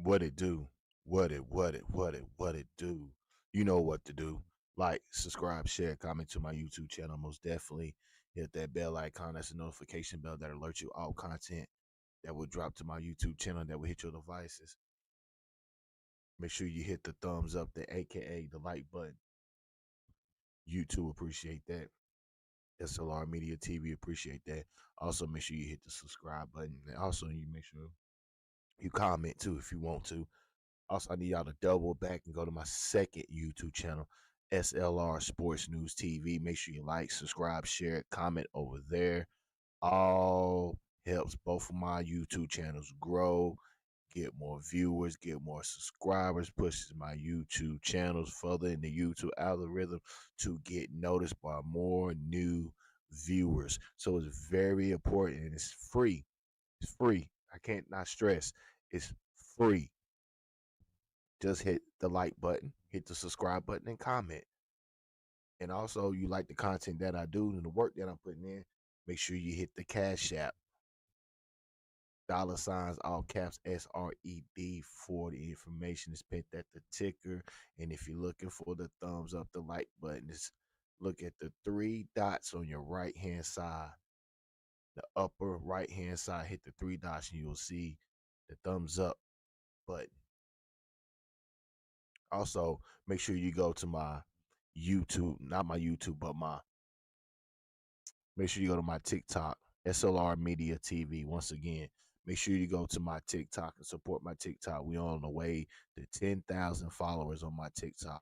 What it do? What it do? You know what to do. Like, subscribe, share, comment to my YouTube channel. Most definitely hit that bell icon. That's a notification bell that alerts you all content that will drop to my YouTube channel that will hit your devices. Make sure you hit the thumbs up, the AKA the like button. YouTube appreciate that. S.L.R Media TV appreciate that. Also, make sure you hit the subscribe button. And also, you make sure you comment too if you want to. Also, I need y'all to double back and go to my second YouTube channel, S.L.R Sports News TV. Make sure you like, subscribe, share, comment over there. All helps both of my YouTube channels grow, get more viewers, get more subscribers, pushes my YouTube channels further in the YouTube algorithm to get noticed by more new viewers. So it's very important and it's free. It's free. I can't not stress. It's free. Just hit the like button, hit the subscribe button, and comment. And also, you like the content that I do and the work that I'm putting in, make sure you hit the Cash App, $ all caps SRED for the information. Is pinned at the ticker. And if you're looking for the thumbs up, the like button, is look at the three dots on your right hand side, the upper right hand side. Hit the three dots, and you'll see the thumbs up button. Also, make sure you go to my YouTube, not my YouTube, but make sure you go to my TikTok, S.L.R Media TV. Once again, make sure you go to my TikTok and support my TikTok. We on the way to 10,000 followers on my TikTok.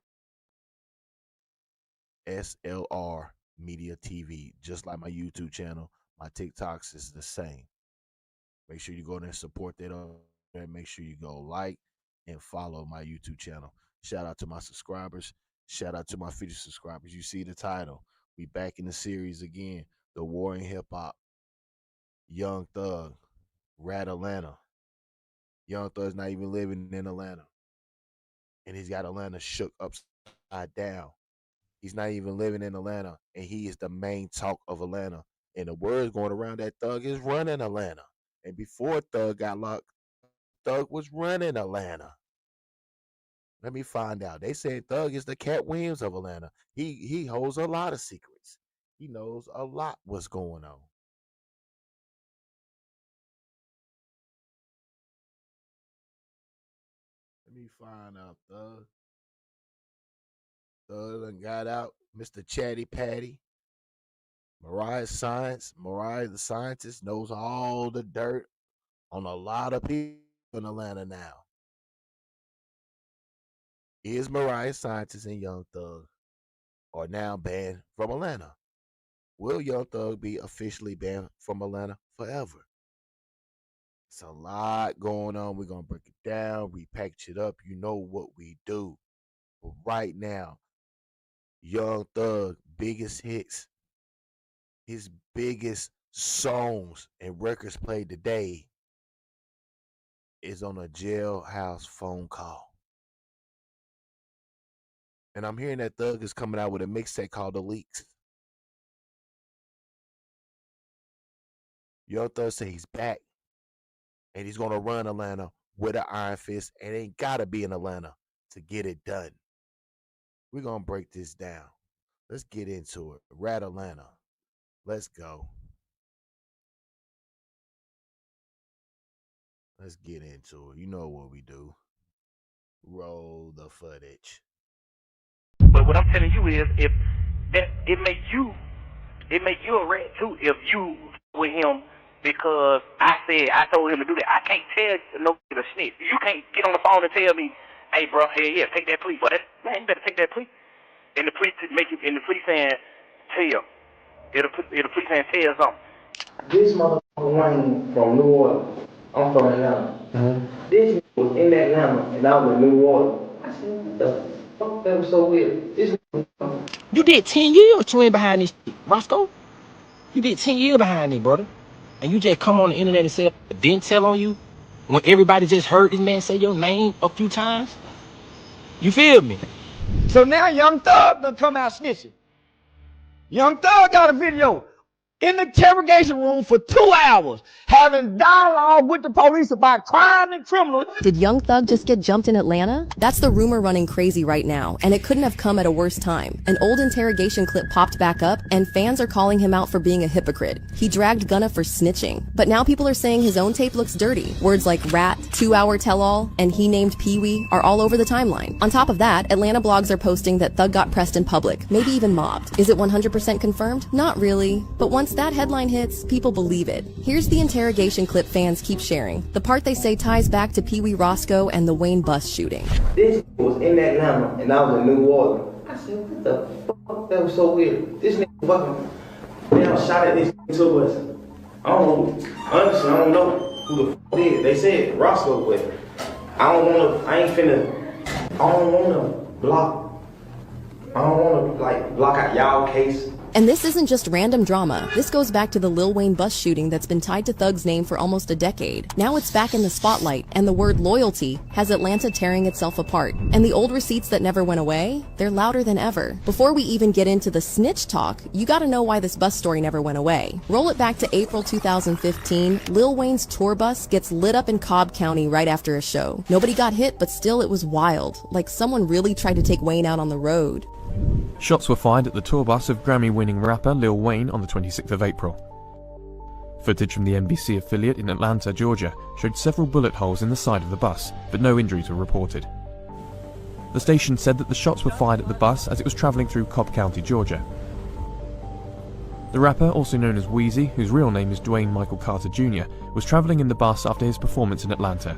S.L.R Media TV. Just like my YouTube channel, my TikToks is the same. Make sure you go there and support that over there. Make sure you go like and follow my YouTube channel. Shout out to my subscribers. Shout out to my future subscribers. You see the title. We back in the series again. The War in Hip Hop. Young Thug. Ratatlanta. Young Thug's not even living in Atlanta. And he's got Atlanta shook upside down. He's not even living in Atlanta. And he is the main talk of Atlanta. And the word's going around that Thug is running Atlanta. And before Thug got locked, Thug was running Atlanta. Let me find out. They said Thug is the Cat Williams of Atlanta. He holds a lot of secrets. He knows a lot what's going on. Let me find out. Thug done got out. Mr. Chatty Patty. Mariah the scientist knows all the dirt on a lot of people in Atlanta now. Is Mariah Scientist and Young Thug are now banned from Atlanta? Will Young Thug be officially banned from Atlanta forever? It's a lot going on. We're going to break it down. We package it up. You know what we do. But right now, Young Thug, biggest hits, his biggest songs and records played today is on a jailhouse phone call. And I'm hearing that Thug is coming out with a mixtape called The Leaks. Young Thug said he's back and he's going to run Atlanta with an iron fist and ain't got to be in Atlanta to get it done. We're going to break this down. Let's get into it. Rat Atlanta. Let's go. Let's get into it. You know what we do. Roll the footage. But what I'm telling you is, if that it make you a rat too if you with him because I told him to do that. I can't tell no to snitch. You can't get on the phone and tell me, hey bro, hey yeah, take that plea. But man, you better take that plea. And the police make you, and the police saying tell. It'll police saying tell something. This motherfucker Wayne from New Orleans. I'm from Atlanta. This was in Atlanta and I was in New Orleans. I said, what the fuck? That was so weird. You did 10 years twin behind this shit, Roscoe. You did 10 years behind it, brother. And you just come on the internet and say, didn't tell on you when everybody just heard this man say your name a few times? You feel me? So now Young Thug done come out snitching. Young Thug got a video. in the interrogation room for 2 hours, having dialogue with the police about crime and criminals. Did Young Thug just get jumped in Atlanta? That's the rumor running crazy right now, and it couldn't have come at a worse time. An old interrogation clip popped back up, and fans are calling him out for being a hypocrite. He dragged Gunna for snitching. But now people are saying his own tape looks dirty. Words like rat, 2-hour tell-all, and he named Pee-wee are all over the timeline. On top of that, Atlanta blogs are posting that Thug got pressed in public, maybe even mobbed. Is it 100% confirmed? Not really. But once that headline hits, people believe it. Here's the interrogation clip fans keep sharing, the part they say ties back to Pee Wee Roscoe and the Wayne bus shooting. This was in Atlanta and I was in New Orleans. I said, what the fuck? That was so weird. This nigga fucking damn shot at this to us. I don't know. Honestly, I don't know who the fuck did. They said Roscoe, but I don't wanna block out y'all case. And this isn't just random drama. This goes back to the Lil Wayne bus shooting that's been tied to Thug's name for almost a decade. Now it's back in the spotlight, and the word loyalty has Atlanta tearing itself apart. And the old receipts that never went away, they're louder than ever. Before we even get into the snitch talk, you gotta know why this bus story never went away. Roll it back to April 2015, Lil Wayne's tour bus gets lit up in Cobb County right after a show. Nobody got hit, but still it was wild. Like someone really tried to take Wayne out on the road. Shots were fired at the tour bus of Grammy-winning rapper Lil Wayne on the 26th of April. Footage from the NBC affiliate in Atlanta, Georgia, showed several bullet holes in the side of the bus, but no injuries were reported. The station said that the shots were fired at the bus as it was traveling through Cobb County, Georgia. The rapper, also known as Wheezy, whose real name is Dwayne Michael Carter Jr., was traveling in the bus after his performance in Atlanta.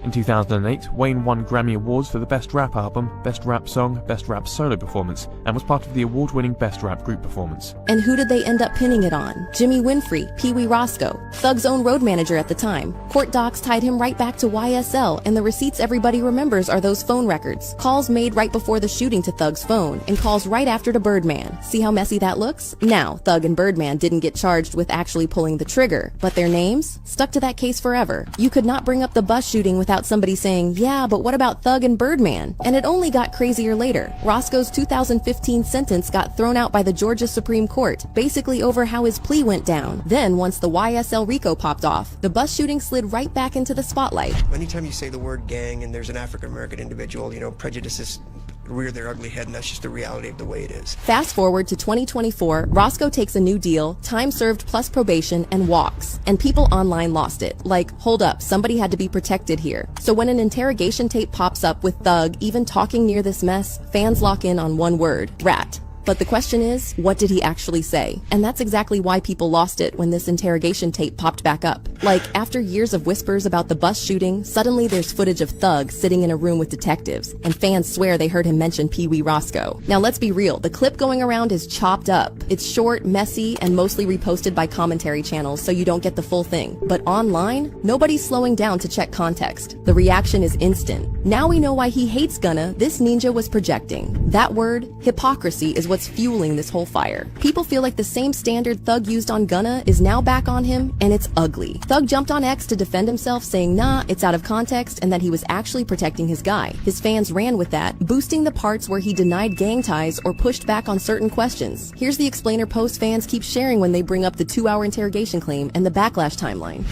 In 2008, Wayne won Grammy Awards for the Best Rap Album, Best Rap Song, Best Rap Solo Performance, and was part of the award-winning Best Rap Group Performance. And who did they end up pinning it on? Jimmy Winfrey, Pee Wee Roscoe, Thug's own road manager at the time. Court docs tied him right back to YSL, and the receipts everybody remembers are those phone records. Calls made right before the shooting to Thug's phone, and calls right after to Birdman. See how messy that looks? Now, Thug and Birdman didn't get charged with actually pulling the trigger, but their names stuck to that case forever. You could not bring up the bus shooting without somebody saying, yeah, but what about Thug and Birdman? And it only got crazier later. Roscoe's 2015 sentence got thrown out by the Georgia Supreme Court, basically over how his plea went down. Then, once the YSL RICO popped off, the bus shooting slid right back into the spotlight. Anytime you say the word gang and there's an African-American individual, prejudices rear their ugly head, and that's just the reality of the way it is. Fast forward to 2024, Roscoe takes a new deal, time served plus probation, and walks. And people online lost it. Like, hold up, somebody had to be protected here. So when an interrogation tape pops up with Thug even talking near this mess, fans lock in on one word: rat. But the question is, what did he actually say? And that's exactly why people lost it when this interrogation tape popped back up. Like, after years of whispers about the bus shooting, suddenly there's footage of Thug sitting in a room with detectives, and fans swear they heard him mention Pee Wee Roscoe. Now let's be real, the clip going around is chopped up. It's short, messy, and mostly reposted by commentary channels, so you don't get the full thing. But online, nobody's slowing down to check context. The reaction is instant. Now we know why he hates Gunna. This ninja was projecting. That word, hypocrisy, is what's fueling this whole fire. People feel like the same standard Thug used on Gunna is now back on him, and it's ugly. Thug jumped on X to defend himself, saying nah, it's out of context, and that he was actually protecting his guy. His fans ran with that, boosting the parts where he denied gang ties or pushed back on certain questions. Here's the explainer post fans keep sharing when they bring up the 2-hour interrogation claim and the backlash timeline.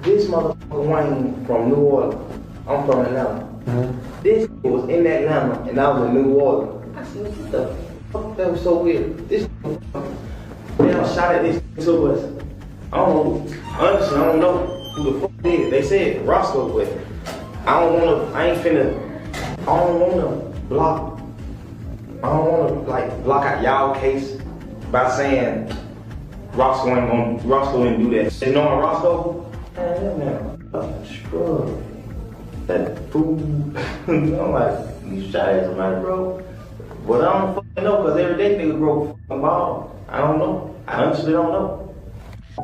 This motherfucker Wayne from New Orleans. I'm from Atlanta. This was in Atlanta and I was in New Orleans. I said, what the fuck? That was so weird. This damn shot at this to us. I don't know. Honestly, I don't know who the fuck did. They said Roscoe, but I don't wanna block out y'all case by saying Roscoe didn't do that. You know Roscoe? Man, scrub. That fool. I'm like, you shot at somebody, bro. But I don't fucking know, because every day niggas broke fucking ball. I don't know. I honestly don't know.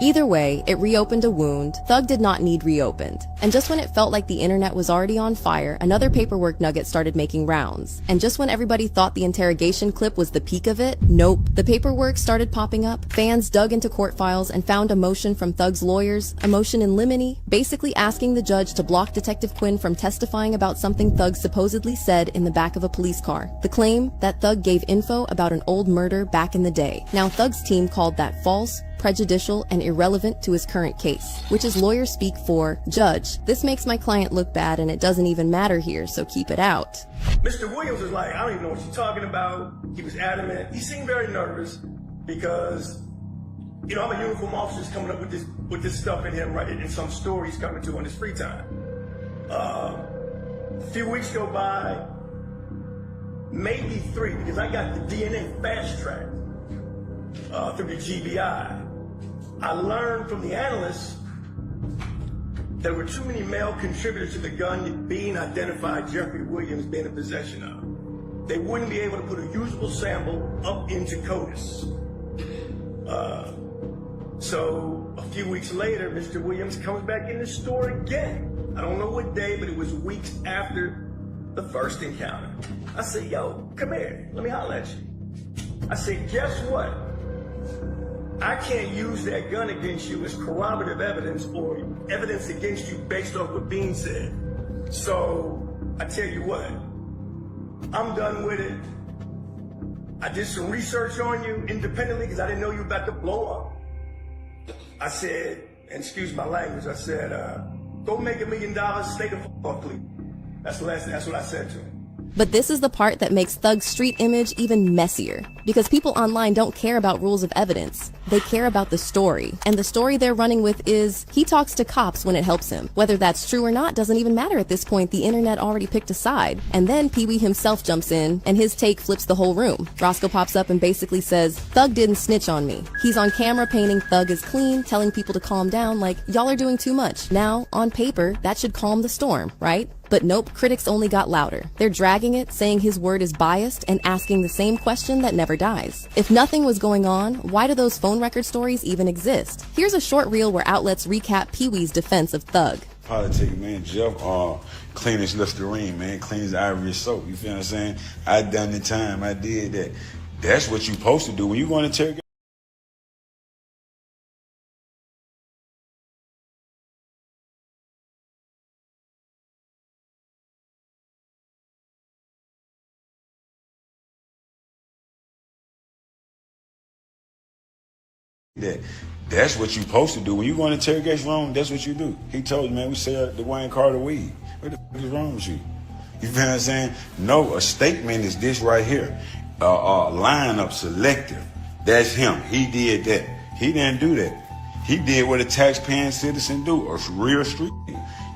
Either way, it reopened a wound Thug did not need reopened. And just when it felt like the internet was already on fire, another paperwork nugget started making rounds. And just when everybody thought the interrogation clip was the peak of it, nope. The paperwork started popping up, fans dug into court files and found a motion from Thug's lawyers, a motion in limine, basically asking the judge to block Detective Quinn from testifying about something Thug supposedly said in the back of a police car. The claim that Thug gave info about an old murder back in the day. Now Thug's team called that false, prejudicial, and irrelevant to his current case, which is lawyer speak for, "Judge, this makes my client look bad and it doesn't even matter here, so keep it out." Mr. Williams was like, "I don't even know what you're talking about." He was adamant. He seemed very nervous because, you know, I'm a uniform officer just coming up with this stuff in him, right, in some story he's coming to on his free time. A few weeks go by, maybe 3, because I got the DNA fast track through the GBI. I learned from the analysts there were too many male contributors to the gun being identified Jeffrey Williams being in possession of. They wouldn't be able to put a usable sample up into CODIS. So a few weeks later, Mr. Williams comes back in the store again. I don't know what day, but it was weeks after the first encounter. I said, "Yo, come here, let me holler at you." I said, "Guess what? I can't use that gun against you as corroborative evidence or evidence against you based off what Bean said. So I tell you what, I'm done with it. I did some research on you independently because I didn't know you were about to blow up. I said, and excuse my language, I said, go make $1 million, stay the fuck off, please." That's what I said to him. But this is the part that makes Thug's street image even messier. Because people online don't care about rules of evidence. They care about the story. And the story they're running with is, he talks to cops when it helps him. Whether that's true or not doesn't even matter at this point. The internet already picked a side. And then Pee Wee himself jumps in, and his take flips the whole room. Roscoe pops up and basically says, "Thug didn't snitch on me." He's on camera painting Thug as clean, telling people to calm down like, y'all are doing too much. Now, on paper, that should calm the storm, right? But nope, critics only got louder. They're dragging it, saying his word is biased, and asking the same question that never dies. If nothing was going on, why do those phone record stories even exist? Here's a short reel where outlets recap Pee Wee's defense of Thug. Politics, man. Jeff, clean as Listerine, man. Clean as Ivory soap. You feel what I'm saying? I done the time. I did that. That's what you supposed to do when you go to interrogate. That's what you supposed to do. When you go in the interrogation room, that's what you do. He told you, man, we sell the Wayne Carter weed. What the fuck is wrong with you? You feel what I'm saying? No, a statement is this right here. Lineup selective. That's him. He did that. He didn't do that. He did what a taxpaying citizen do. A real street.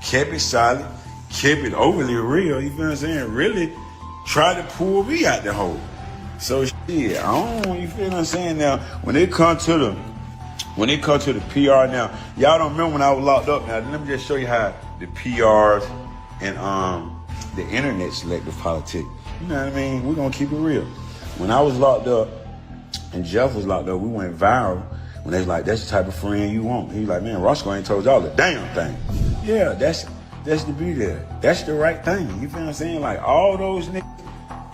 Kept it solid. Kept it overly real. You feel what I'm saying? Really tried to pull me out the hole. So shit, I don't, you feel what I'm saying? Now, when it comes to the PR now, y'all don't remember when I was locked up. Now, let me just show you how the PRs and the internet selective politics. You know what I mean? We're gonna keep it real. When I was locked up and Jeff was locked up, we went viral when they was like, "That's the type of friend you want." He was like, "Man, Roscoe ain't told y'all the damn thing." Yeah, that's to be there. That's the right thing. You feel what I'm saying? Like all those niggas.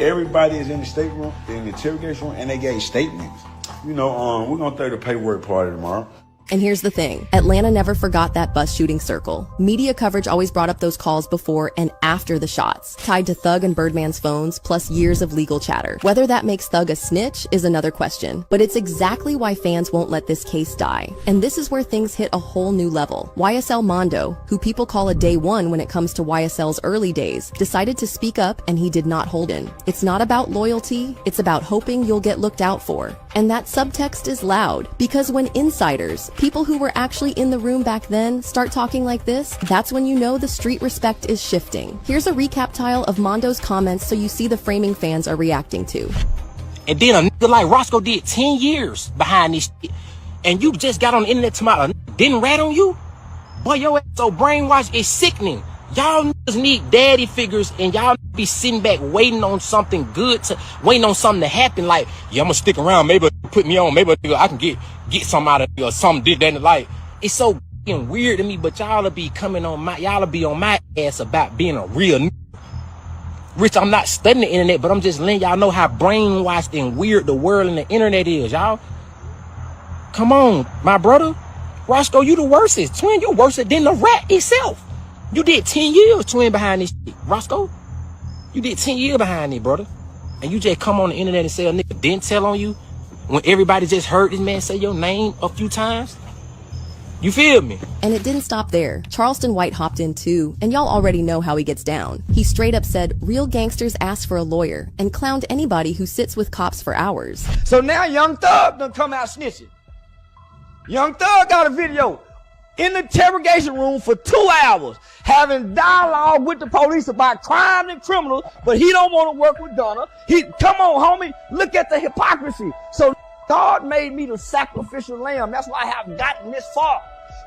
Everybody is in the stateroom, in the interrogation room, and they gave statements. You know, we're gonna throw the paperwork party tomorrow. And here's the thing. Atlanta never forgot that bus shooting circle. Media coverage always brought up those calls before and after the shots, tied to Thug and Birdman's phones, plus years of legal chatter. Whether that makes Thug a snitch is another question. But it's exactly why fans won't let this case die. And this is where things hit a whole new level. YSL Mondo, who people call a day one when it comes to YSL's early days, decided to speak up, and he did not hold in. It's not about loyalty, it's about hoping you'll get looked out for. And that subtext is loud, because when insiders, people who were actually in the room back then, start talking like this, that's when you know the street respect is shifting. Here's a recap tile of Mondo's comments so you see the framing fans are reacting to. And then a nigga like Roscoe did 10 years behind this shit, and you just got on the internet tomorrow, a nigga didn't rat on you? Boy, your ass so brainwashed, it's sickening. Y'all niggas need daddy figures, and y'all be sitting back waiting on something good waiting on something to happen. Like, yeah, I'm gonna stick around. Maybe put me on. Maybe I can get some out of it or something. Did that. Like, it's so weird to me. But y'all be on my ass about being a real. Rich, I'm not studying the internet, but I'm just letting y'all know how brainwashed and weird the world and the internet is, y'all. Come on, my brother. Roscoe, you the worstest. Twin, you worse than the rat itself. You did 10 years, twin, behind this shit. Roscoe, you did 10 years behind it, brother. And you just come on the internet and say a nigga didn't tell on you when everybody just heard this man say your name a few times? You feel me? And it didn't stop there. Charleston White hopped in too, and y'all already know how he gets down. He straight up said real gangsters ask for a lawyer and clowned anybody who sits with cops for hours. So now Young Thug done come out snitching. Young Thug got a video in the interrogation room for 2 hours having dialogue with the police about crime and criminals, but he don't want to work with Gunna. Come on, homie, look at the hypocrisy. So God made me the sacrificial lamb. That's why I have gotten this far,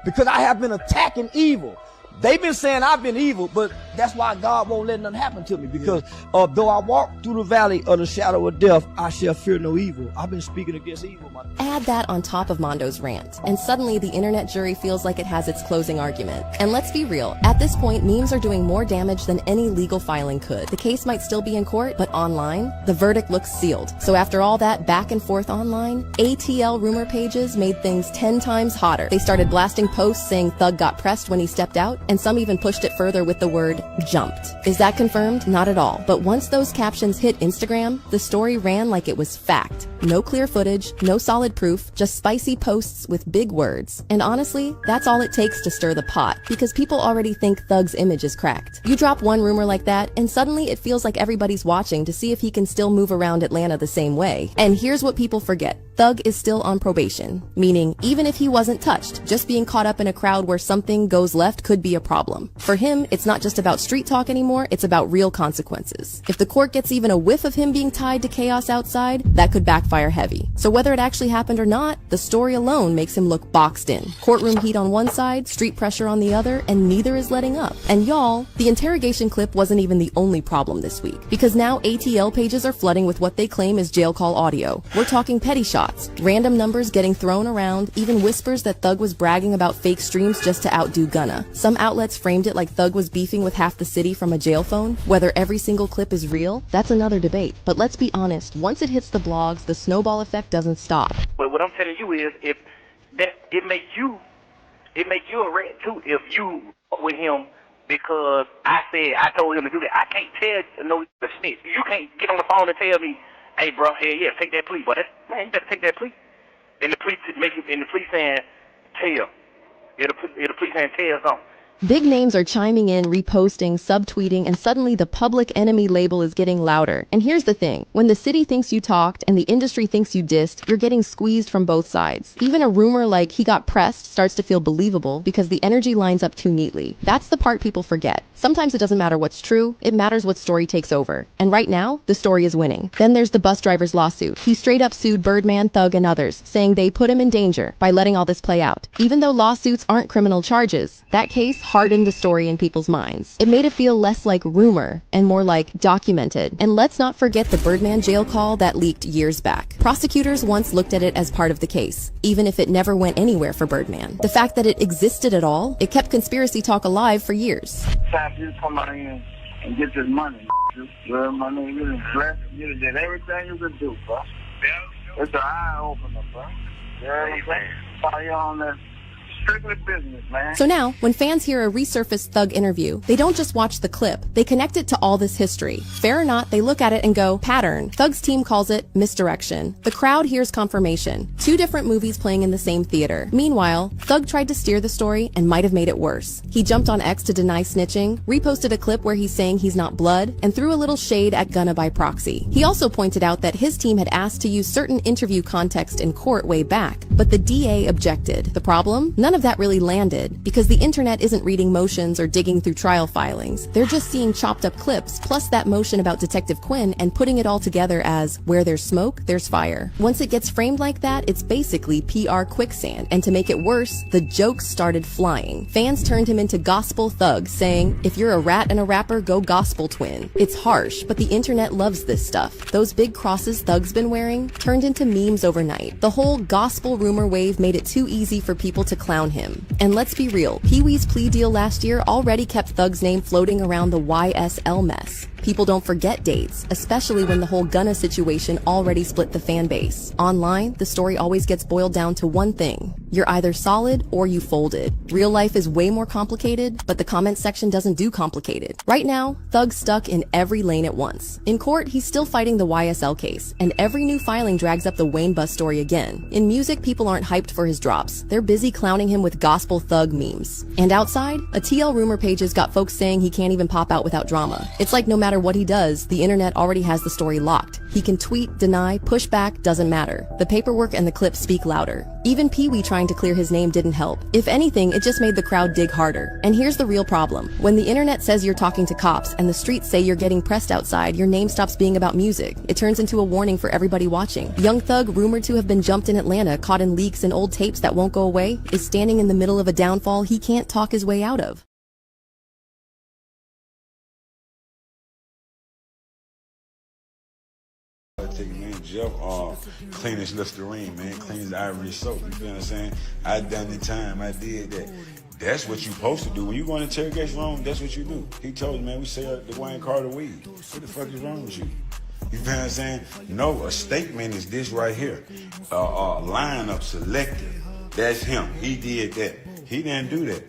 because I have been attacking evil. They've been saying I've been evil, but that's why God won't let nothing happen to me, because though I walk through the valley of the shadow of death, I shall fear no evil. I've been speaking against evil. Add that on top of Mondo's rant, and suddenly the internet jury feels like it has its closing argument. And let's be real, at this point, memes are doing more damage than any legal filing could. The case might still be in court, but online, the verdict looks sealed. So after all that back and forth online, ATL rumor pages made things 10 times hotter. They started blasting posts saying Thug got pressed when he stepped out, and some even pushed it further with the word jumped. Is that confirmed? Not at all. But once those captions hit Instagram, the story ran like it was fact. No clear footage, no solid proof, just spicy posts with big words. And honestly, that's all it takes to stir the pot, because people already think Thug's image is cracked. You drop one rumor like that, and suddenly it feels like everybody's watching to see if he can still move around Atlanta the same way. And here's what people forget. Thug is still on probation, meaning even if he wasn't touched, just being caught up in a crowd where something goes left could be a problem. For him, it's not just about street talk anymore, it's about real consequences. If the court gets even a whiff of him being tied to chaos outside, that could backfire heavy. So whether it actually happened or not, the story alone makes him look boxed in. Courtroom heat on one side, street pressure on the other, and neither is letting up. And y'all, the interrogation clip wasn't even the only problem this week, because now ATL pages are flooding with what they claim is jail call audio. We're talking petty shots, random numbers getting thrown around, even whispers that Thug was bragging about fake streams just to outdo Gunna. Some outlets framed it like Thug was beefing with half the city from a jail phone. Whether every single clip is real, that's another debate. But let's be honest, once it hits the blogs, the snowball effect doesn't stop. But what I'm telling you is, if that it make you a rat too if you with him, because I told him to do that. I can't tell no the snitch. You can't get on the phone and tell me, hey bro, hey yeah, take that plea. But man, you better take that plea. And the police saying tell. It'll police saying tell something. Big names are chiming in, reposting, subtweeting, and suddenly the public enemy label is getting louder. And here's the thing. When the city thinks you talked and the industry thinks you dissed, you're getting squeezed from both sides. Even a rumor like he got pressed starts to feel believable because the energy lines up too neatly. That's the part people forget. Sometimes it doesn't matter what's true, it matters what story takes over. And right now, the story is winning. Then there's the bus driver's lawsuit. He straight up sued Birdman, Thug, and others, saying they put him in danger by letting all this play out. Even though lawsuits aren't criminal charges, that case hardened the story in people's minds. It made it feel less like rumor and more like documented. And let's not forget the Birdman jail call that leaked years back. Prosecutors once looked at it as part of the case, even if it never went anywhere for Birdman. The fact that it existed at all, it kept conspiracy talk alive for years. Time for you to come out here and get this money. Well, my nigga, you done blessed. You done did everything you could do, bro. It's an eye opener, bro. Yeah, man. You on that strictly business, man. So now, when fans hear a resurfaced Thug interview, they don't just watch the clip, they connect it to all this history. Fair or not, they look at it and go, pattern. Thug's team calls it misdirection. The crowd hears confirmation. 2 different movies playing in the same theater. Meanwhile, Thug tried to steer the story and might have made it worse. He jumped on X to deny snitching, reposted a clip where he's saying he's not blood, and threw a little shade at Gunna by proxy. He also pointed out that his team had asked to use certain interview context in court way back, but the DA objected. The problem? None none of that really landed because the internet isn't reading motions or digging through trial filings. They're just seeing chopped up clips plus that motion about Detective Quinn and putting it all together as where there's smoke, there's fire. Once it gets framed like that, it's basically PR quicksand. And to make it worse, the jokes started flying. Fans turned him into gospel thug, saying, if you're a rat and a rapper, go gospel twin. It's harsh, but the internet loves this stuff. Those big crosses Thug's been wearing turned into memes overnight. The whole gospel rumor wave made it too easy for people to clown him. And let's be real, Pee-wee's plea deal last year already kept Thug's name floating around the YSL mess. People don't forget dates, especially when the whole Gunna situation already split the fan base. Online, the story always gets boiled down to one thing. You're either solid or you folded. Real life is way more complicated, but the comment section doesn't do complicated. Right now, Thug's stuck in every lane at once. In court, he's still fighting the YSL case, and every new filing drags up the Wayne bus story again. In music, people aren't hyped for his drops. They're busy clowning him with gospel thug memes. And outside, a TL rumor page has got folks saying he can't even pop out without drama. It's like no matter what he does, the internet already has the story locked. He can tweet, deny, push back, doesn't matter. The paperwork and the clips speak louder. Even Pee-wee trying to clear his name didn't help. If anything, it just made the crowd dig harder. And here's the real problem. When the internet says you're talking to cops and the streets say you're getting pressed outside, your name stops being about music. It turns into a warning for everybody watching. Young Thug, rumored to have been jumped in Atlanta, caught in leaks and old tapes that won't go away, is standing in the middle of a downfall he can't talk his way out of. Man, Jeff clean as Listerine, man, clean as Ivory soap. You feel what I'm saying? I done the time, I did that. That's what you supposed to do. When you go in the interrogation room, that's what you do. He told me, man, we say the Wayne Carter weed. What the fuck is wrong with you? You feel what I'm saying? No, a statement is this right here. Lineup selected. That's him. He did that. He didn't do that.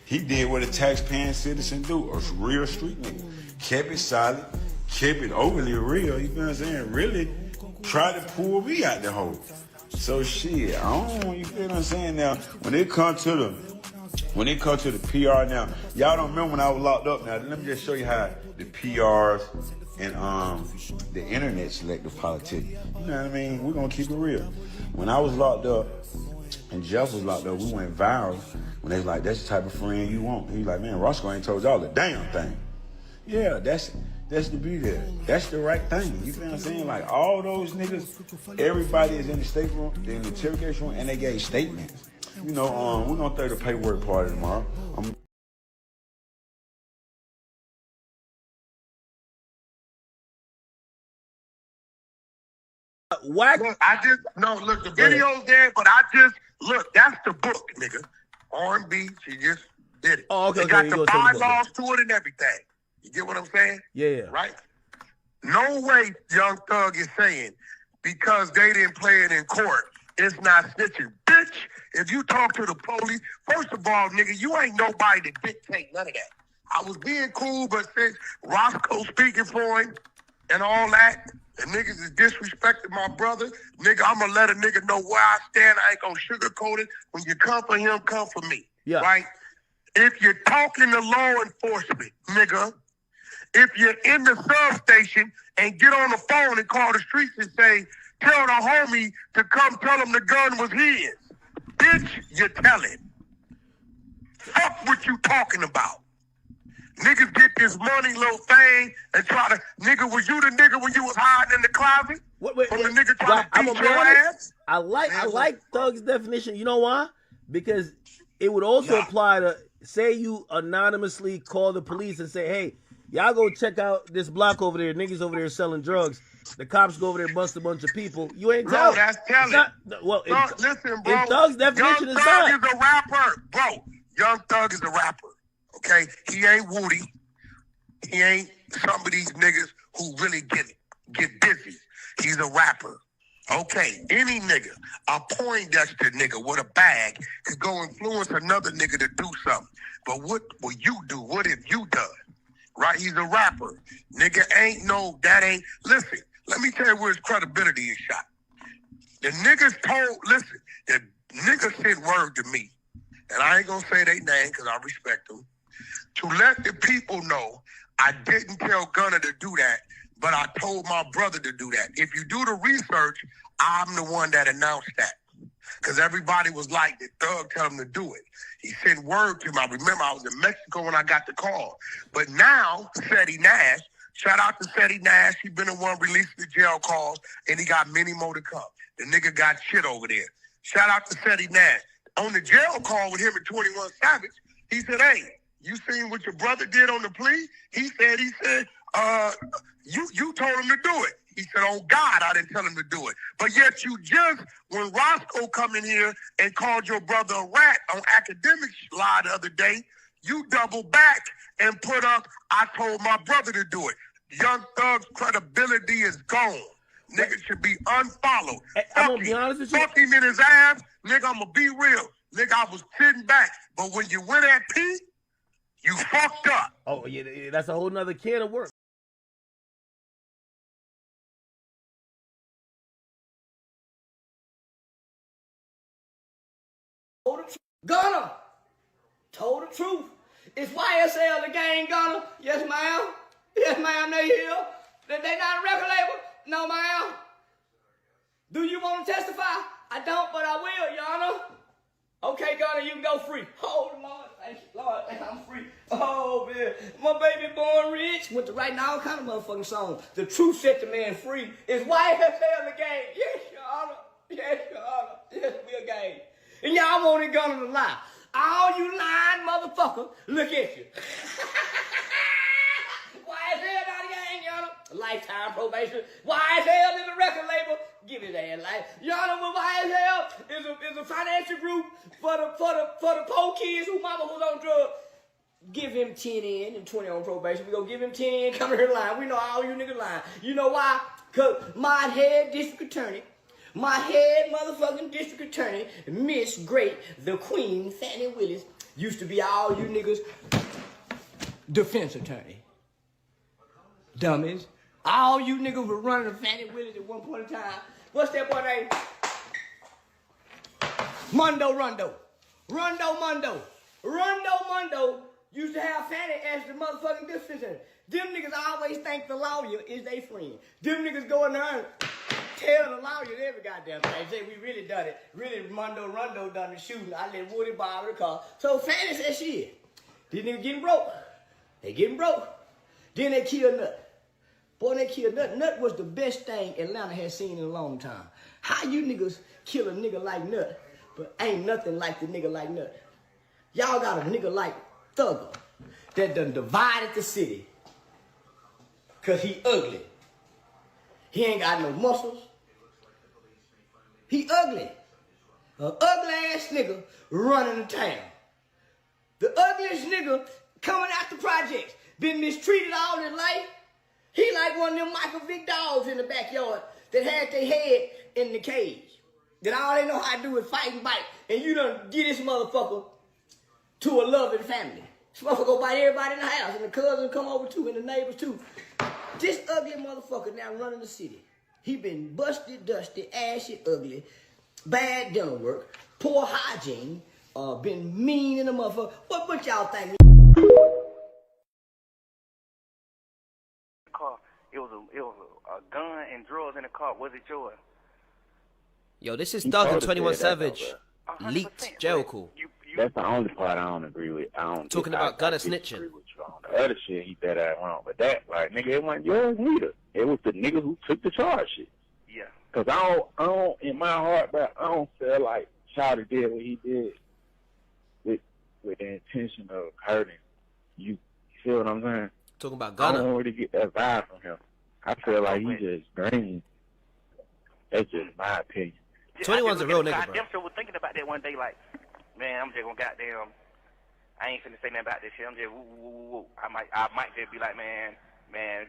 He did what a taxpaying citizen do, a real street nigga. Kept it solid, kept it overly real, you feel what I'm saying? Really tried to pull me out the hole. So shit, I don't, you feel what I'm saying? Now, when it comes to the PR now, y'all don't remember when I was locked up. Now, let me just show you how the PRs and the internet select the politicians. You know what I mean? We're gonna keep it real. When I was locked up and Jeff was locked up, we went viral when they was like, that's the type of friend you want. He was like, man, Roscoe ain't told y'all the damn thing. Yeah, that's the beauty of it. That's the right thing. You feel what I'm saying? Like all those niggas, everybody is in the state room, in the interrogation room, and they gave statements. You know, we're gonna throw the paperwork party tomorrow. Whack. Look, look, the video's there, but look, that's the book, nigga. R&B, she just did it. Oh, okay. They got the bylaws to it and everything. You get what I'm saying? Yeah. Right? No way Young Thug is saying because they didn't play it in court, it's not snitching. Bitch, if you talk to the police, first of all, nigga, you ain't nobody to dictate none of that. I was being cool, but since Roscoe speaking for him and all that, and niggas is disrespecting my brother, nigga, I'm gonna let a nigga know where I stand. I ain't gonna sugarcoat it. When you come for him, come for me. Yeah. Right? If you're talking to law enforcement, nigga, if you're in the substation and get on the phone and call the streets and say, tell the homie to come tell him the gun was his. Bitch, you're telling. Fuck what you talking about. Niggas get this money little thing and try to, nigga, was you the nigga when you was hiding in the closet? From the nigga trying to beat your ass? I like Thug's definition. You know why? Because it would also apply to, say you anonymously call the police and say, hey, y'all go check out this block over there. Niggas over there selling drugs. The cops go over there and bust a bunch of people. You ain't telling. No, that's telling. Listen, bro. In Thug's definition is not. Young Thug is a rapper. Bro, Young Thug is a rapper. Okay? He ain't Woody. He ain't some of these niggas who really get busy. He's a rapper. Okay, any nigga, a Poindexter nigga with a bag could go influence another nigga to do something. But what will you do? What have you done? Right? He's a rapper. Nigga listen, let me tell you where his credibility is shot. The niggas the niggas sent word to me, and I ain't gonna say their name because I respect them, to let the people know I didn't tell Gunna to do that, but I told my brother to do that. If you do the research, I'm the one that announced that. Because everybody was like, the thug tell him to do it. He sent word to him. I remember I was in Mexico when I got the call. But now, Seti Nash, shout out to Seti Nash. He been the one releasing the jail calls, and he got many more to come. The nigga got shit over there. Shout out to Seti Nash. On the jail call with him and 21 Savage, he said, hey, you seen what your brother did on the plea? He said, you told him to do it. He said, oh, God, I didn't tell him to do it. But yet you just, when Roscoe come in here and called your brother a rat on academic lie the other day, you double back and put up, I told my brother to do it. Young Thug's credibility is gone. Nigga should be unfollowed. Hey, I'm going to be honest with you. Fuck him in his ass. Nigga, I'm going to be real. Nigga, I was sitting back. But when you went at P, you fucked up. Oh, yeah, that's a whole nother can of worms. Gunner told the truth. Is YSL the gang, Gunner? Yes, ma'am. Yes, ma'am, they here. They not a record label? No, ma'am. Do you want to testify? I don't, but I will, Your Honor. Okay, Gunner, you can go free. Oh, Lord, thank you, Lord, I'm free. Oh, man, my baby born rich. Went to writing all kind of motherfucking songs. The truth set the man free. Is YSL the gang? Yes, Your Honor. Yes, Your Honor. Yes, we a gang. And y'all wanted Gunner to lie. All you lying motherfucker, look at you. YSL not a gang, Your Honor. Lifetime probation. YSL is a record label. Give his ass life. Your Honor, with YSL is a financial group for the poor kids who mama was on drugs. Give him 10 in and 20 on probation. We gonna give him 10, come here lying. We know all you niggas lying. You know why? Cause my head district attorney, my head motherfucking district attorney, Miss Great, the Queen, Fannie Willis, used to be all you niggas defense attorney. Dummies. All you niggas were running the Fannie Willis at one point in time. What's that boy name? Rondo Mundo used to have Fannie as the motherfucking defense attorney. Them niggas always think the lawyer is their friend. Them niggas go in there and tell the lawyers every goddamn thing. Say we really done it. Really, Rondo done the shooting. I let Woody borrow the car. So Fannie said, shit, these niggas getting broke. They getting broke. Then they kill Nut. Boy, they killed Nut. Nut was the best thing Atlanta has seen in a long time. How you niggas kill a nigga like Nut, but ain't nothing like the nigga like Nut? Y'all got a nigga like Thugger that done divided the city. Cause he ugly. He ain't got no muscles. He ugly. An ugly ass nigga running the town. The ugliest nigga coming out the projects. Been mistreated all his life. He like one of them Michael Vick dogs in the backyard that had their head in the cage. That all they know how to do is fight and bite. And you done get this motherfucker to a loving family. This motherfucker go bite everybody in the house. And the cousins come over too, and the neighbors too. This ugly motherfucker now running the city. He been busted, dusty, ashy, ugly, bad dental work, poor hygiene, been mean in the motherfucker. What y'all think? It was a gun and drugs in the car. Was it yours? Yo, this is Doug and 21 Savage. Leaked jail call. That's the only part I don't agree with. Talking about Gunner snitching. The other shit, he better act wrong. But that, like, nigga, it wasn't yours neither. It was the nigga who took the charge shit. Yeah. Cause I don't, in my heart, bro, I don't feel like Shawty did what he did with the intention of hurting you. You feel what I'm saying? Talking about I Gunner. don't really get that vibe from him. I feel like he just green. That's just my opinion. 21's a real nigga, bro. I was thinking about that one day, like, man, I'm just gonna goddamn, I ain't finna say nothing about this shit. I'm just woo. I might just be like, man,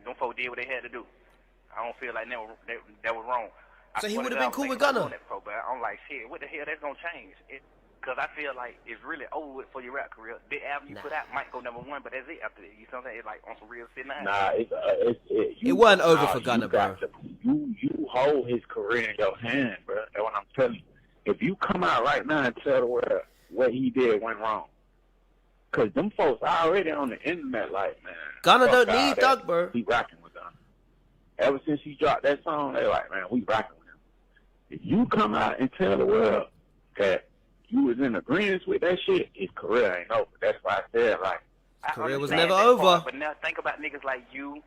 them folks did what they had to do. I don't feel like that was wrong. So he would have been cool with Gunner. But I'm like, shit, what the hell that's gonna change? Because I feel like it's really over with for your rap career. The album you put out might go number one, but that's it after that. You know what I'm saying? It's like on some real shit now. Nah, it wasn't over for Gunner, bro. You hold his career in your hand, bro. That's what I'm telling you. If you come out right now and tell the world what he did went wrong, because them folks already on the internet like, man. Gunner don't need Doug, bro. He rocking with Gunner. Ever since he dropped that song, they like, man, we rocking with him. If you come out and tell the world that you was in agreement with that shit, his career ain't over. That's why I said, like, Career was understand never that over. part, but now think about niggas like you,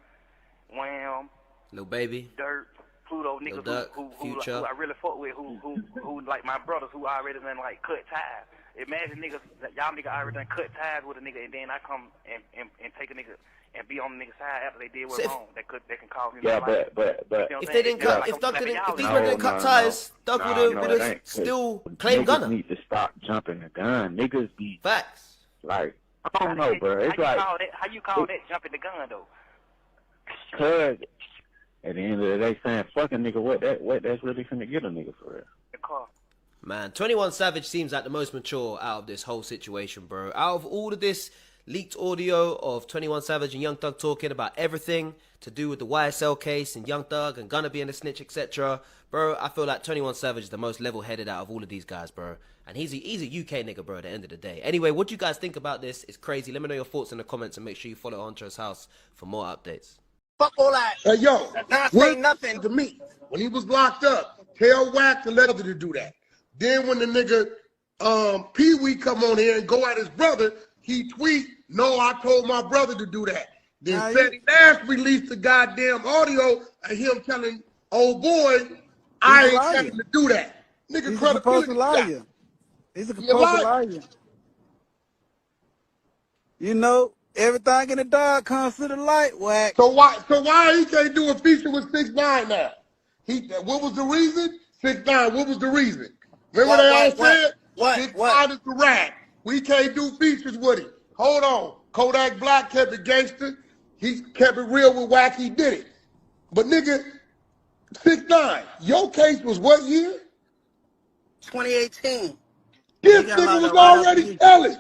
Wham, Lil Baby, Dirt, Pluto, niggas Durk, who Future. I really fuck with, who like my brothers who already done like cut ties. Imagine niggas, y'all niggas already done cut ties with a nigga, and then I come and take a nigga and be on the nigga's side after they did what's wrong. They can call me. yeah, my life. but You know what If I'm they saying? didn't It's cut, like if I'm Doug stepping didn't, y'all if these in. men didn't cut ties, Doug would have still claimed Gunna. Niggas need to stop jumping the gun. Niggas be Facts. like, I don't know, bro. It's like, How you call that jumping the gun though? cuz at the end of the day, saying fuck a nigga, what that's really finna get a nigga for real. The car. Man, 21 Savage seems like the most mature out of this whole situation, bro. Out of all of this leaked audio of 21 Savage and Young Thug talking about everything to do with the YSL case and Young Thug and Gunna being a snitch, etc., bro, I feel like 21 Savage is the most level-headed out of all of these guys, bro. And he's a UK nigga, bro, at the end of the day. Anyway, what do you guys think about this? It's crazy. Let me know your thoughts in the comments and make sure you follow Hunter's house for more updates. Fuck all that. Hey, yo, not say nothing to me. When he was locked up, tell Wack to let to do that. Then when the nigga Pee Wee come on here and go at his brother, he tweet, "No, I told my brother to do that." Then Fetty Nash released the goddamn audio of him telling old boy, "I ain't telling him to do that." Nigga, he's a supposed liar. He's a supposed liar. You know, everything in the dark comes to the light, Wack. So why he can't do a feature with 6ix9ine now? What was the reason? 6ix9ine, what was the reason? Remember they all said? 6ix9ine is the rat. We can't do features with him. Hold on. Kodak Black kept it gangster. He kept it real with Wack. He did it. But nigga, 6ix9ine, your case was what year? 2018. This nigga was already telling.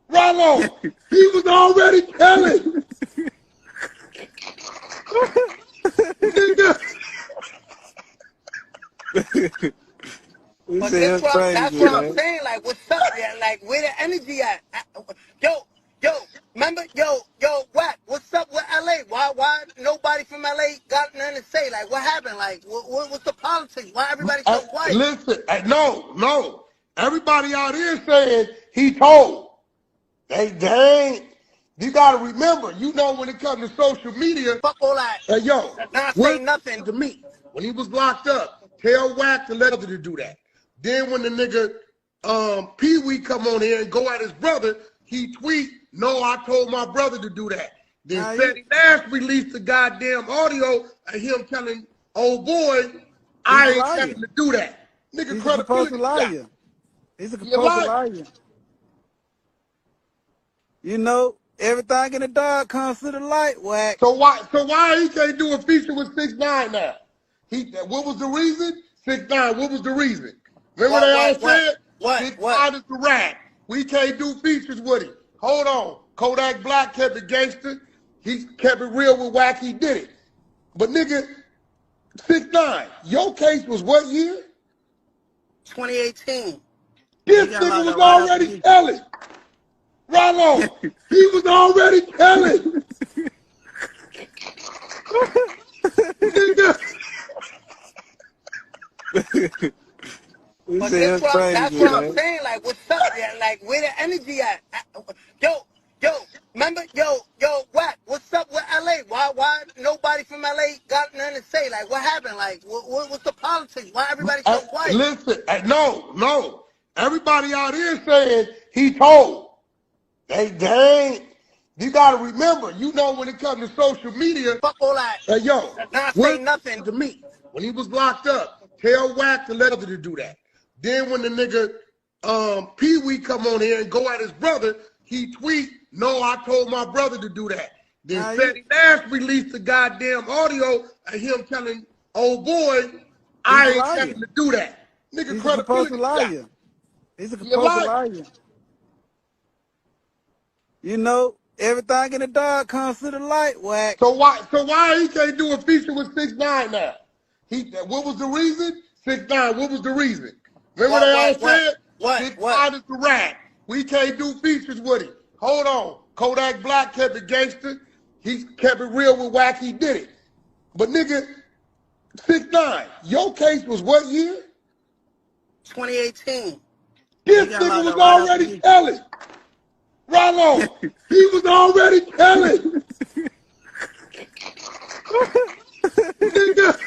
Rollo, he was already telling. Nigga. But that's what I'm saying. Like, what's up? Yeah, like, where the energy at? Yo, remember, Wack, what's up with LA? Why nobody from LA got nothing to say? Like, what happened? Like, what's the politics? Why everybody so quiet? Listen, no. Everybody out here saying he told. They ain't. You gotta remember, you know, when it comes to social media. Fuck all that. Hey, yo, not say nothing to me. When he was locked up, tell Wack to let to do that. Then when the nigga Pee Wee come on here and go at his brother, he tweet, "No, I told my brother to do that." Then Fetty Nash released the goddamn audio of him telling old boy, "I ain't telling him to do that." Nigga, he's a supposed liar. He's a supposed liar. You know, everything in the dark comes to the light, Wack. So why he can't do a feature with 6ix9ine now? What was the reason? 6ix9ine, what was the reason? Remember they all said? 6ix9ine is the rat. We can't do features with him. Hold on. Kodak Black kept it gangster. He kept it real with Wack. He did it. But nigga, 6ix9ine, your case was what year? 2018. This nigga was already telling. Rollo, he was already telling. Nigga. But that's what I'm saying. Like, what's up? Yeah, like, where the energy at? Yo, remember, Wack, what's up with LA? Why nobody from LA got nothing to say? Like, what happened? Like, what's the politics? Why everybody so quiet? Listen, no. Everybody out here saying he told. They ain't. You gotta remember, you know, when it comes to social media. Fuck all that. Hey, yo, not say nothing to me. When he was locked up, tell Wack to let to do that. Then when the nigga Pee Wee come on here and go at his brother, he tweet, "No, I told my brother to do that." Then Fetty Nash released the goddamn audio of him telling old boy, "I ain't telling him to do that." Nigga, he's a supposed liar. He's a supposed liar. You know, everything in the dark comes to the light, Wack. So why he can't do a feature with 6ix9ine now? What was the reason? 6ix9ine, what was the reason? Remember they all said? 6ix9ine is the rat. We can't do features with him. Hold on. Kodak Black kept it gangster. He kept it real with Wack. He did it. But nigga, 6ix9ine, your case was what year? 2018. This nigga was already telling. Rollo, he was already telling. Nigga.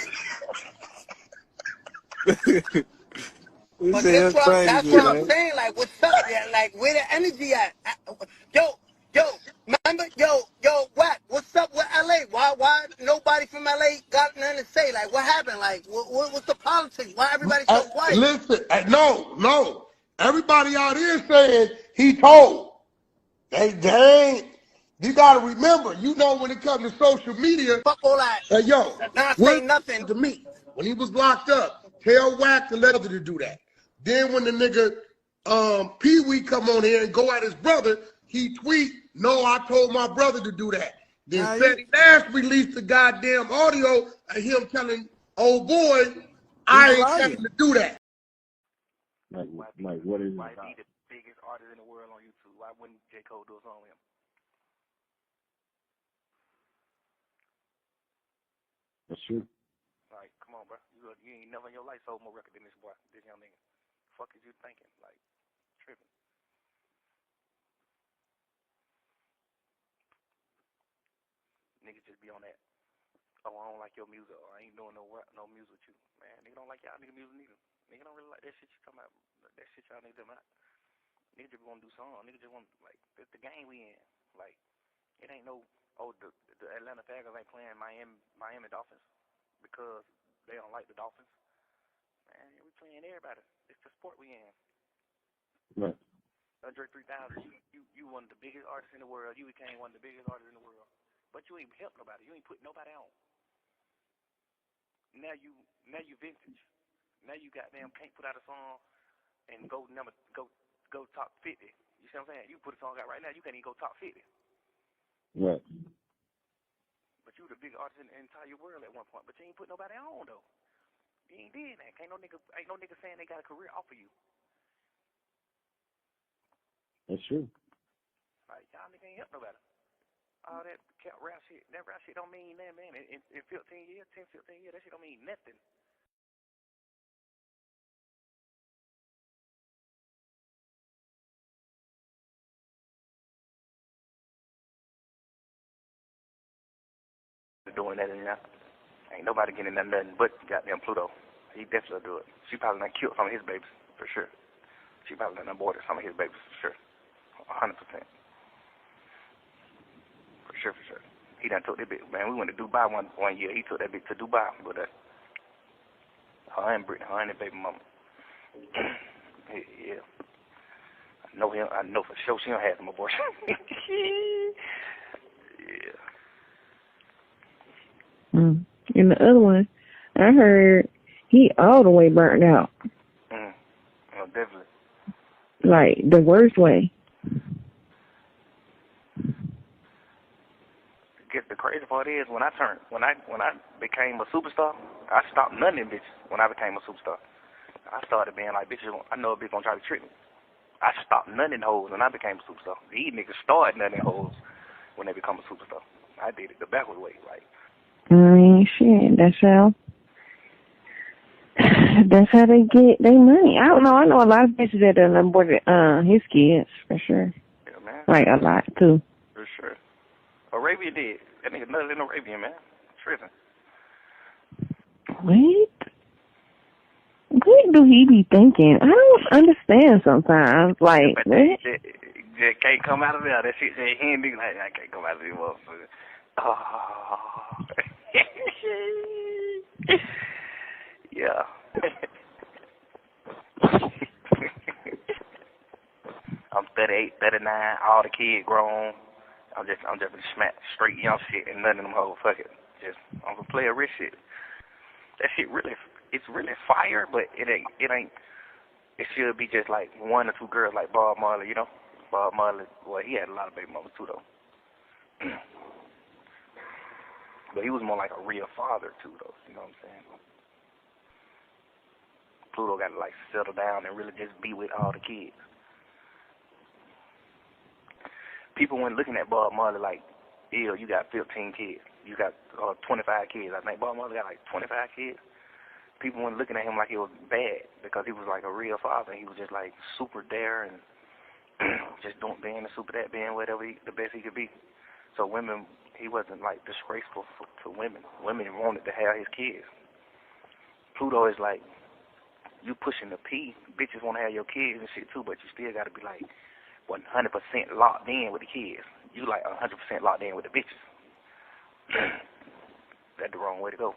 But that's what I'm saying. Like, what's up? Yeah, like, where the energy at? Yo, remember, what? What's up with LA? Why nobody from LA got nothing to say? Like, what happened? Like, what's the politics? Why everybody so quiet? Listen, no. Everybody out here saying he told. They ain't. You gotta remember, when it comes to social media, fuck all that. Not say nothing to me. When he was locked up, tell Wack to let other do that. Then when the nigga Pee Wee come on here and go at his brother, he tweet, "No, I told my brother to do that." Then Fetty Nash released the goddamn audio of him telling old boy, "I ain't telling him to do that." Like what is it? Why be the biggest artist in the world on YouTube? Why wouldn't J. Cole do a song with him? That's true. Like, come on, bro. You ain't never in your life sold more record than this boy, this young nigga. Fuck is you thinking? Like, tripping. Niggas just be on that. Oh, I don't like your music. Or I ain't doing no music with you. Man, nigga don't like y'all nigga music neither. Nigga don't really like that shit you talking about. That shit y'all niggas about. Niggas just want to do songs. Niggas just want, like, that's the game we in. Like, it ain't no, the Atlanta Falcons ain't playing Miami Dolphins because they don't like the Dolphins. Man, we playing everybody. It's the sport we in. Right. Andre 3000, you one of the biggest artists in the world. You became one of the biggest artists in the world. But you ain't helped nobody. You ain't put nobody on. Now you vintage. Now you goddamn can't put out a song and go top 50. You see what I'm saying? You put a song out right now, you can't even go top 50. Right. But you the biggest artist in the entire world at one point. But you ain't put nobody on though. You ain't did that. Ain't no nigga saying they got a career off of you. That's true. Like y'all nigga ain't help nobody. All that rap shit don't mean nothing, man. In 15 years, 10, 15 years, that shit don't mean nothing. Doing that in there. Ain't nobody getting nothing but goddamn Pluto. He definitely do it. She probably done killed some of his babies, for sure. She probably done aborted some of his babies, for sure. 100%. For sure. He done took that bitch. Man, we went to Dubai one year. He took that bitch to Dubai with her and Brittany, her and that baby mama. Yeah. I know him. I know for sure she don't have some abortion. Yeah. And the other one, I heard he all the way burnt out. Oh, definitely. Like the worst way. I guess the crazy part is when I became a superstar, I stopped none of them bitches when I became a superstar. I started being like, bitches, I know a bitch gonna try to trick me. I stopped none of them hoes when I became a superstar. These niggas started none of them hoes when they become a superstar. I did it the backward way, like. Shit, that's how they get their money. I don't know. I know a lot of bitches that done aborted his kids, for sure. Yeah, man. Like, a lot, too. For sure. Arabia did. That nigga nutted in Arabia, man. Tripping. What do he be thinking? I don't understand sometimes. Like, but what? That can't come out of there. That shit, that he ain't nigga like, I can't come out of there, motherfucker. Oh. Yeah. I'm 38, 39, all the kids grown. I'm just smack straight young shit and none of them hoes. Fuck it. I'm gonna play a rich shit. That shit it's really fire, but it ain't. It should be just like one or two girls like Bob Marley, you know. Bob Marley, well, he had a lot of baby mamas too, though. But he was more like a real father too, though. You know what I'm saying? Pluto got to like settle down and really just be with all the kids. People weren't looking at Bob Marley like, ew, you got 15 kids. You got 25 kids. I think Bob Marley got like 25 kids. people weren't looking at him like he was bad because he was like a real father. He was just like super there and just being a super dad, being whatever the best he could be. So women, he wasn't like disgraceful to women. Women wanted to have his kids. Pluto is like you pushing the P. Bitches want to have your kids and shit too, but you still got to be like 100% locked in with the kids. You like 100% locked in with the bitches. That's the wrong way to go.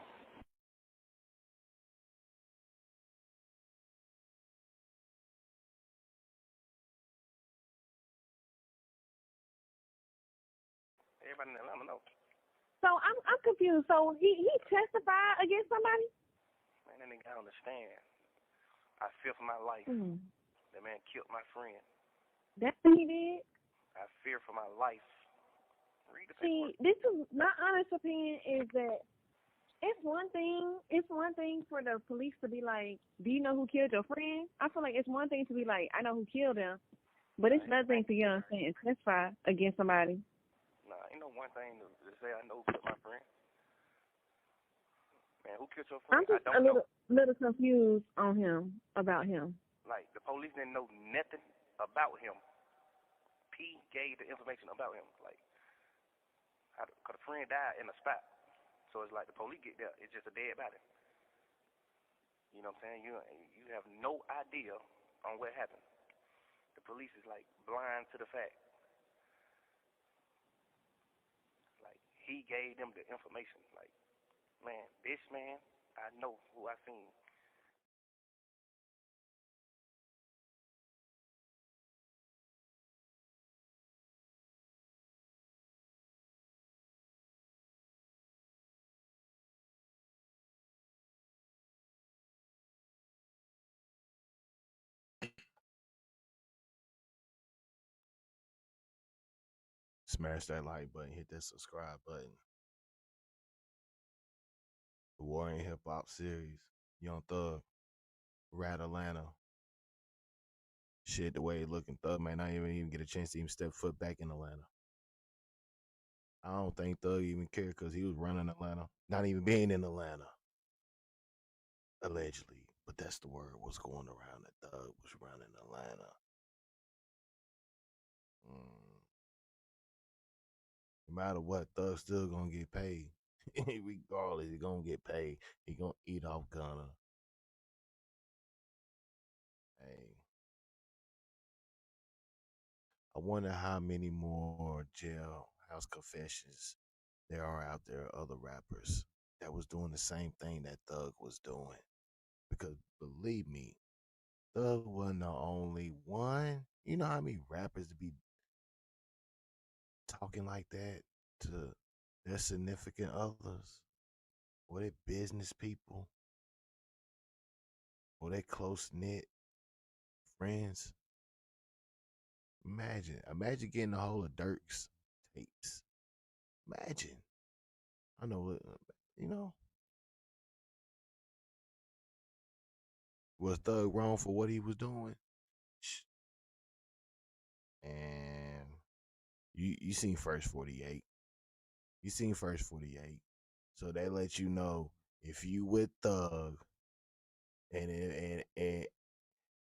Everybody in Atlanta know. So I'm confused. So he testified against somebody? Man, that nigga I understand. I fear for my life. That man killed my friend. That's what he did? I fear for my life. Read the See, paperwork. this is my honest opinion is that it's one thing for the police to be like, do you know who killed your friend? I feel like it's one thing to be like, I know who killed him, but it's another thing to get on stand and testify against somebody. Nah, ain't no one thing to say I know who killed my friend. Man, who killed your friend? I'm just I don't know. little confused on him, about him. Like, the police didn't know nothing about him. P gave the information about him. Like, because the friend died in a spot. So it's like the police get there, it's just a dead body. You know what I'm saying? You have no idea on what happened. The police is like blind to the fact. Like, he gave them the information. Like, man, this man, I know who I seen. Smash that like button, hit that subscribe button. The War in Hip Hop series, Young Thug, Ratatlanta. Shit, the way he looking, Thug may not even get a chance to even step foot back in Atlanta. I don't think Thug even cared because he was running Atlanta, not even being in Atlanta, allegedly. But that's the word was going around that Thug was running Atlanta. No matter what, Thug still gonna get paid. Regardless, he gonna get paid. He gonna eat off Gunna. Hey, I wonder how many more jailhouse confessions there are out there, other rappers that was doing the same thing that Thug was doing. Because believe me, Thug wasn't the only one. You know how many rappers to be talking like that to their significant others, or their business people, or their close knit friends? Imagine getting a hold of Dirk's tapes. Imagine. I know it. You know, was Thug wrong for what he was doing? And you seen First 48. You seen First 48. So they let you know if you with Thug and and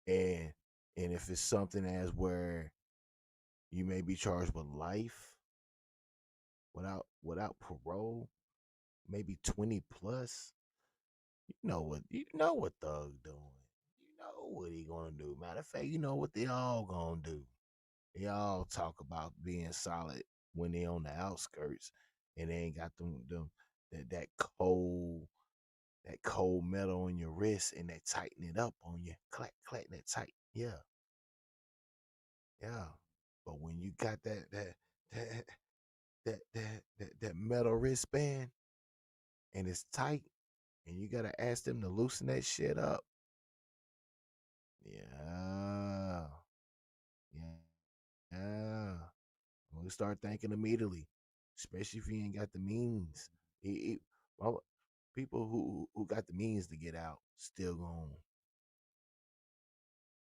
and if it's something as where you may be charged with life without parole, maybe 20 plus. You know what Thug doing. You know what he gonna do. Matter of fact, you know what they all gonna do. They all talk about being solid when they on the outskirts and they ain't got them that cold that cold metal on your wrist and they tighten it up on you. Clack clack that tight. Yeah. Yeah. But when you got that that metal wristband and it's tight and you gotta ask them to loosen that shit up. Yeah. Yeah. Yeah. We start thinking immediately, especially if you ain't got the means. Well, people who got the means to get out still going,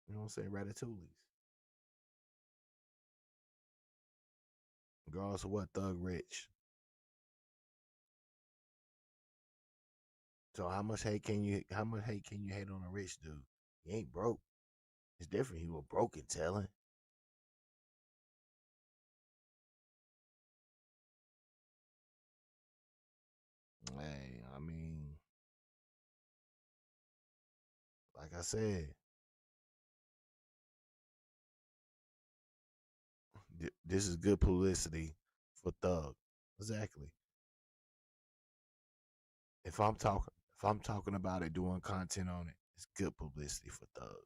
you know what I'm saying, ratatouilles. Regardless of what, Thug rich. So how much hate can you hate on a rich dude? He ain't broke. It's different. He was broke and telling. Hey, I mean, like I said, this is good publicity for Thug. Exactly. If I'm talking about it, doing content on it, it's good publicity for Thug.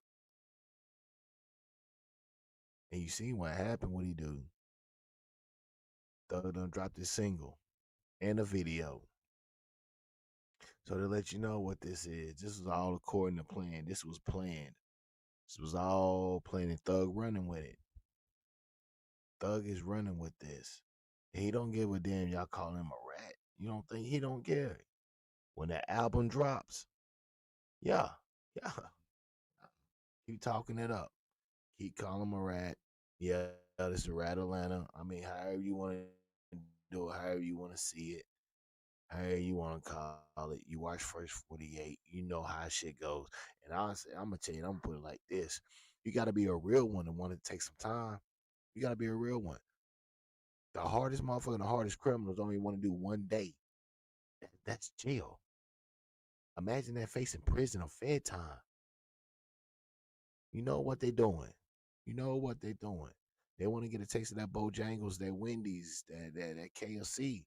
And you see what happened? What he do? Thug done dropped his single and a video. So to let you know what this was all according to plan. This was planned. This was all planned. And Thug running with it. Thug is running with this. He don't give a damn. Y'all call him a rat. You don't think he don't care? When that album drops, yeah, yeah, keep talking it up. Keep calling him a rat. Yeah, this is Ratatlanta. I mean, however you want to do it, however you want to see it, however you want to call it. You watch First 48, you know how shit goes. And honestly, I'm gonna tell you, I'm gonna put it like this: you got to be a real one and want to take some time. You got to be a real one. The hardest motherfucker, the hardest criminals only want to do 1 day. That's jail. Imagine that facing prison or fed time. You know what they doing. You know what they doing. They want to get a taste of that Bojangles, that Wendy's, that KFC.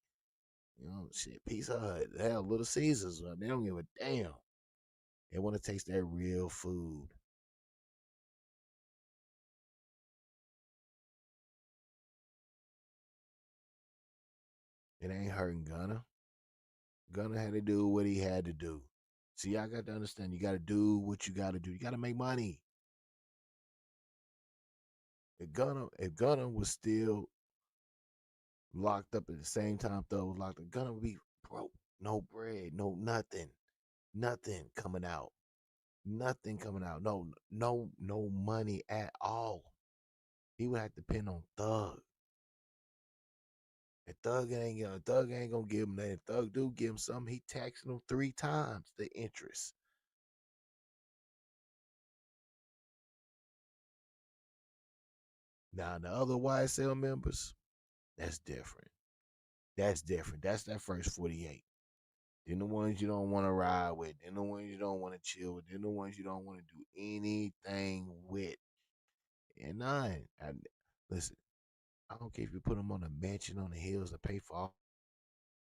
You know, shit, Pizza Hut, hell, Little Caesars. They don't give a damn. They want to taste that real food. It ain't hurting Gunna. Gunna had to do what he had to do. See, I got to understand. You got to do what you got to do. You got to make money. If Gunna was still locked up at the same time Thug was locked up, Gunna would be broke. No bread, no nothing. Nothing coming out. Nothing coming out. No money at all. He would have to depend on Thug. And Thug ain't gonna give him that. If Thug do give him something, he taxing him 3 times the interest. Now the other YSL members, that's different. That's different. That's that first 48. Then the ones you don't want to ride with. Then the ones you don't want to chill with. Then the ones you don't want to do anything with. And none. Listen, I don't care if you put them on a mansion on the hills to pay for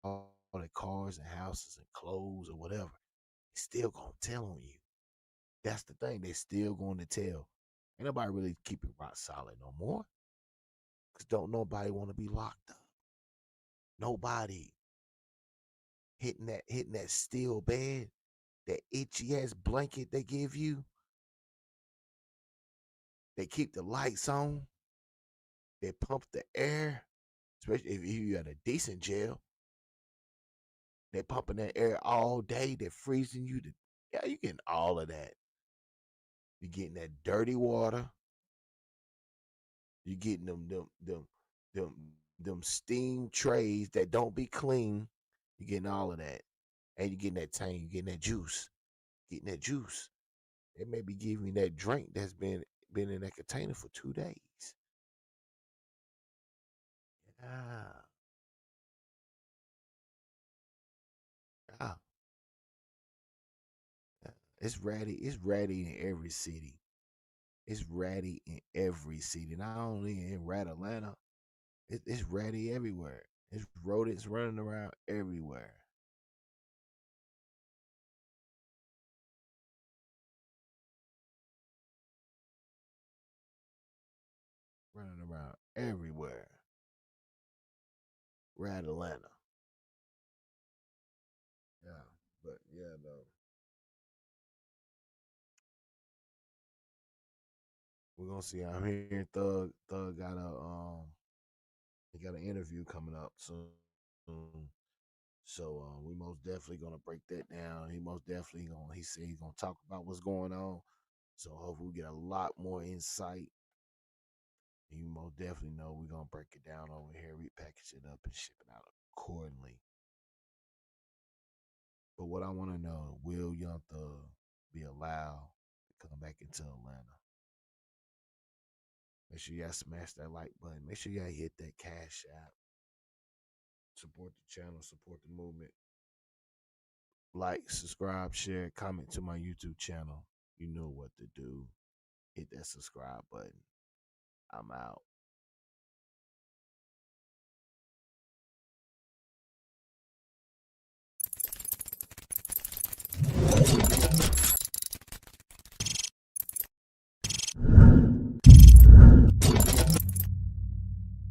all their cars and houses and clothes or whatever. They still gonna tell on you. That's the thing. They still going to tell. Ain't nobody really keep it rock solid no more. Cause don't nobody want to be locked up. Nobody hitting that steel bed, that itchy ass blanket they give you. They keep the lights on. They pump the air, especially if you at a decent jail. They pumping that air all day. They're freezing you. Yeah, you getting all of that. You're getting that dirty water. You're getting them them steam trays that don't be clean. You're getting all of that, and you're getting that tang. You're getting that juice. Getting that juice. They may be giving you that drink that's been in that container for 2 days. Yeah, yeah. Yeah. It's ratty. It's ratty in every city. It's ratty in every city. Not only in Rat Atlanta, it's ratty everywhere. It's rodents running around everywhere. Running around everywhere. Rat Atlanta. Yeah. But yeah, though. We're gonna see. I'm hearing Thug got a he got an interview coming up soon. So we most definitely gonna break that down. He most definitely gonna he said he's gonna talk about what's going on. So hopefully we get a lot more insight. You most definitely know we're gonna break it down over here, repackage it up and ship it out accordingly. But what I want to know, will Young Thug be allowed to come back into Atlanta? Make sure y'all smash that like button. Make sure y'all hit that cash app. Support the channel, support the movement. Like, subscribe, share, comment to my YouTube channel. You know what to do. Hit that subscribe button. I'm out.